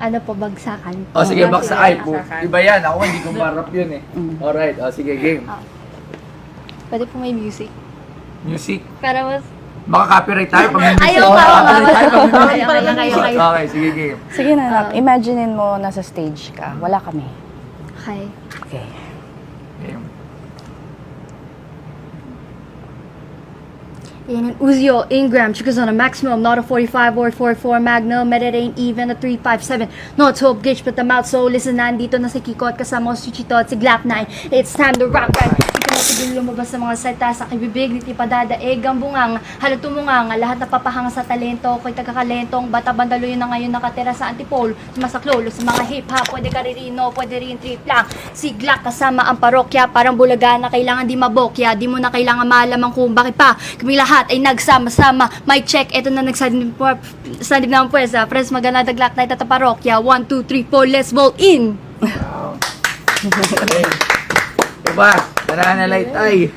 ano po, bagsakan. O sige, baksa ay po. Baksakan. Iba yan. Ako hindi ko marap yun eh. Alright, o sige, game. Pwede po may music. Music. Para mas... Maka-copyright tayo pag may music. Ayaw pa, Maka-copyright tayo pag may music. Kayo. Okay, sige, game. Sige na, imaginein mo nasa stage ka. Wala kami. Okay. Okay. Game. In an Uzio Ingram, triggers on a maximum, not a 45 or 44 Magnum, it ain't even a 357. No, it's hope glitch, but the mouth, so listen, nandito na si Kiko at kasama ko si Chito at si Glock 9. It's time to rock right. Hindi ko natigil lumabas sa mga salita sa kibibig, di padadaig ang bungang, halat tumungang, lahat napapahanga sa talento, ko'y tagakalentong, bata bandalo yun na ngayon nakatira sa antipolo, sumasaklolo sa mga hip-hop, pwede karirino, pwede rin trip lang. Si Glock kasama ang parokya, parang bulaga na kailangan di mabokya, di mo na kailangan malamang kung bakit pa, kami lahat ay nagsama-sama. Mic check, eto na nagsanib na ang pwesa. Press magana Glock Night at ang parokya. 1, 2, 3, 4, let's vote in! Okay. Diba? Tara na light ay.